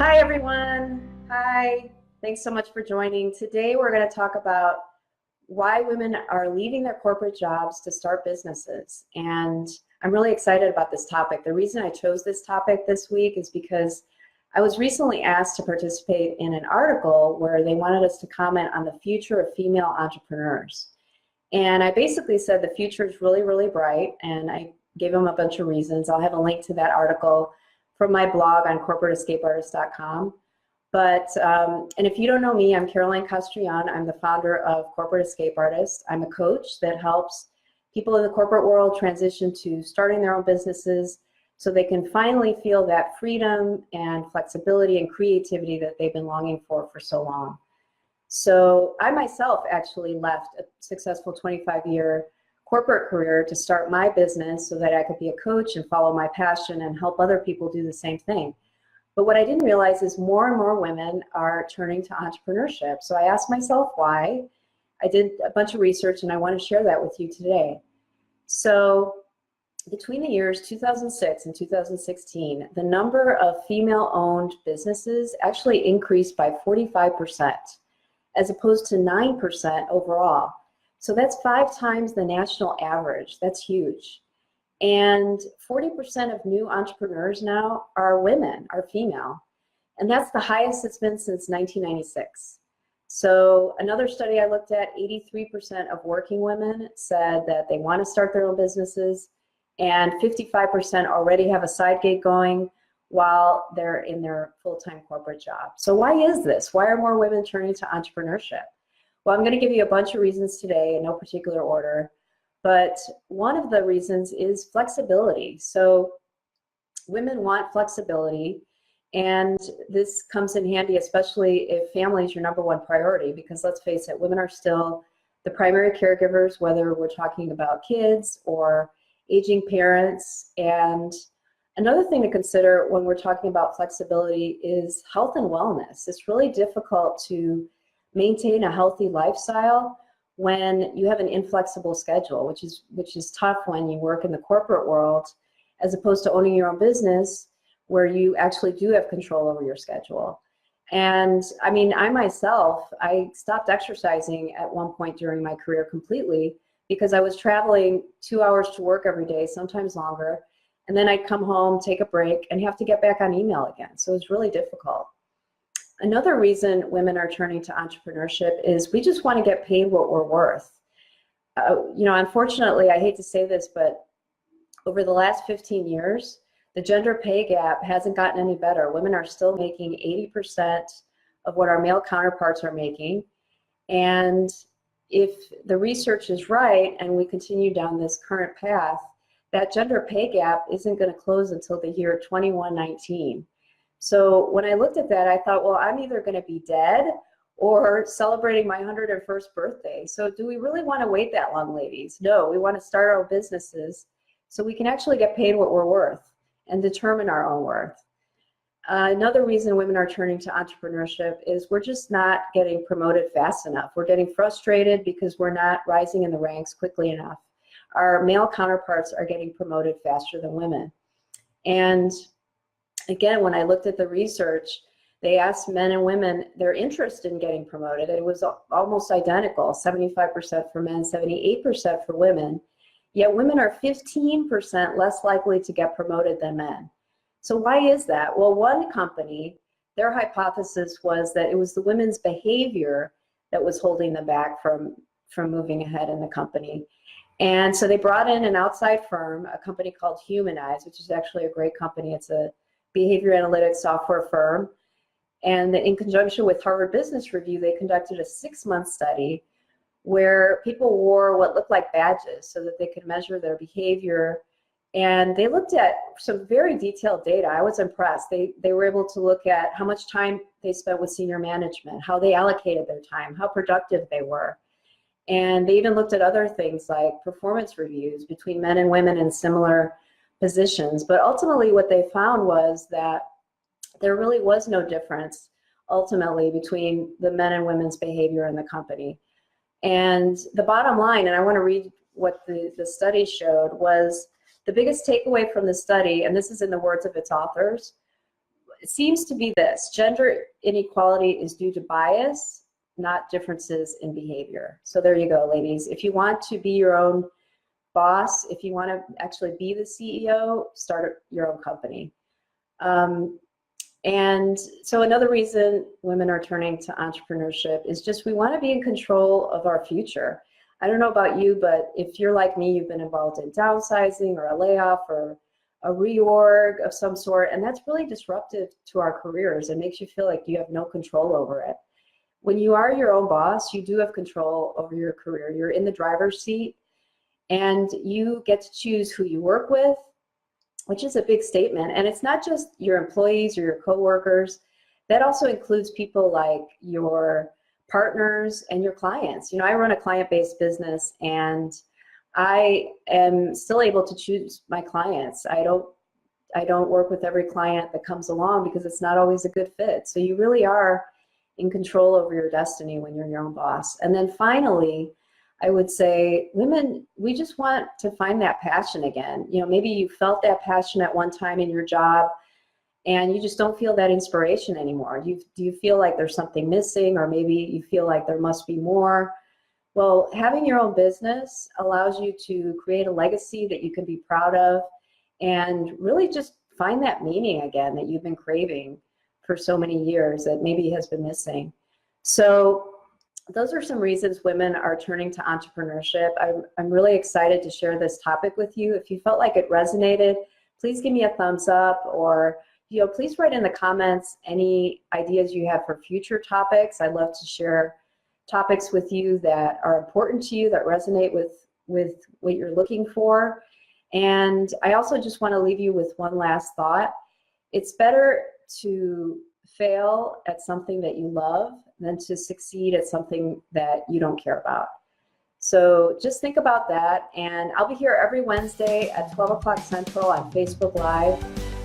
Hi, everyone. Hi. Thanks so much for joining. Today, we're going to talk about why women are leaving their corporate jobs to start businesses. And I'm really excited about this topic. The reason I chose this topic this week is because I was recently asked to participate in an article where they wanted us to comment on the future of female entrepreneurs. And I basically said the future is really, really bright, and I gave them a bunch of reasons. I'll have a link to that article from my blog on corporateescapeartist.com. And if you don't know me, I'm Caroline Castrillon. I'm the founder of Corporate Escape Artist. I'm a coach that helps people in the corporate world transition to starting their own businesses so they can finally feel that freedom and flexibility and creativity that they've been longing for so long. So I myself actually left a successful 25-year corporate career to start my business so that I could be a coach and follow my passion and help other people do the same thing. But what I didn't realize is more and more women are turning to entrepreneurship. So I asked myself why. I did a bunch of research and I want to share that with you today. So between the years 2006 and 2016, the number of female-owned businesses actually increased by 45%, as opposed to 9% overall. So that's 5 times the national average. That's huge. And 40% of new entrepreneurs now are women, are female. And that's the highest it's been since 1996. So another study I looked at, 83% of working women said that they want to start their own businesses, and 55% already have a side gig going while they're in their full-time corporate job. So why is this? Why are more women turning to entrepreneurship? Well, I'm going to give you a bunch of reasons today in no particular order, but one of the reasons is flexibility. So women want flexibility, and this comes in handy, especially if family is your number one priority, because let's face it, women are still the primary caregivers, whether we're talking about kids or aging parents. And another thing to consider when we're talking about flexibility is health and wellness. It's really difficult to maintain a healthy lifestyle when you have an inflexible schedule, which is tough when you work in the corporate world, as opposed to owning your own business where you actually do have control over your schedule. And I mean, I stopped exercising at one point during my career completely because I was traveling 2 hours to work every day, sometimes longer. And then I'd come home, take a break, and have to get back on email again. So it was really difficult. Another reason women are turning to entrepreneurship is we just want to get paid what we're worth. Unfortunately, I hate to say this, but over the last 15 years, the gender pay gap hasn't gotten any better. Women are still making 80% of what our male counterparts are making. And if the research is right and we continue down this current path, that gender pay gap isn't going to close until the year 2119. So when I looked at that, I thought, well, I'm either going to be dead or celebrating my 101st birthday. So do we really want to wait that long, ladies? No, we want to start our own businesses so we can actually get paid what we're worth and determine our own worth. Another reason women are turning to entrepreneurship is we're just not getting promoted fast enough. We're getting frustrated because we're not rising in the ranks quickly enough. Our male counterparts are getting promoted faster than women. And again, when I looked at the research, they asked men and women their interest in getting promoted. It was almost identical, 75% for men, 78% for women. Yet women are 15% less likely to get promoted than men. So why is that? Well, one company, their hypothesis was that it was the women's behavior that was holding them back from moving ahead in the company. And so they brought in an outside firm, a company called Humanize, which is actually a great company. It's a behavior analytics software firm. And in conjunction with Harvard Business Review, they conducted a 6-month study where people wore what looked like badges so that they could measure their behavior. And they looked at some very detailed data. I was impressed. They were able to look at how much time they spent with senior management, how they allocated their time, how productive they were. And they even looked at other things like performance reviews between men and women in similar positions. But ultimately what they found was that there really was no difference ultimately between the men and women's behavior in the company. And the bottom line, and I want to read what the study showed, was the biggest takeaway from the study, and this is in the words of its authors, it seems to be this: gender inequality is due to bias, not differences in behavior. So there you go, ladies. If you want to be your own boss, if you want to actually be the CEO, start your own company. And so another reason women are turning to entrepreneurship is just we want to be in control of our future. I don't know about you, but if you're like me, you've been involved in downsizing or a layoff or a reorg of some sort, and that's really disruptive to our careers. It makes you feel like you have no control over it. When you are your own boss, you do have control over your career. You're in the driver's seat, and you get to choose who you work with, which is a big statement. And it's not just your employees or your coworkers. That also includes people like your partners and your clients. You know, I run a client-based business, and I am still able to choose my clients. I don't work with every client that comes along because it's not always a good fit. So you really are in control over your destiny when you're your own boss. And then finally, I would say, women, we just want to find that passion again. You know, maybe you felt that passion at one time in your job, and you just don't feel that inspiration anymore. Do you feel like there's something missing, or maybe you feel like there must be more? Well, having your own business allows you to create a legacy that you can be proud of, and really just find that meaning again that you've been craving for so many years that maybe has been missing. So those are some reasons women are turning to entrepreneurship. I'm really excited to share this topic with you. If you felt like it resonated, please give me a thumbs up, or please write in the comments any ideas you have for future topics. I'd love to share topics with you that are important to you, that resonate with what you're looking for. And I also just want to leave you with one last thought. It's better to fail at something that you love than to succeed at something that you don't care about. So just think about that. And I'll be here every Wednesday at 12 o'clock Central on Facebook Live.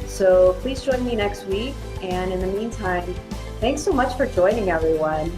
So please join me next week. And in the meantime, thanks so much for joining, everyone.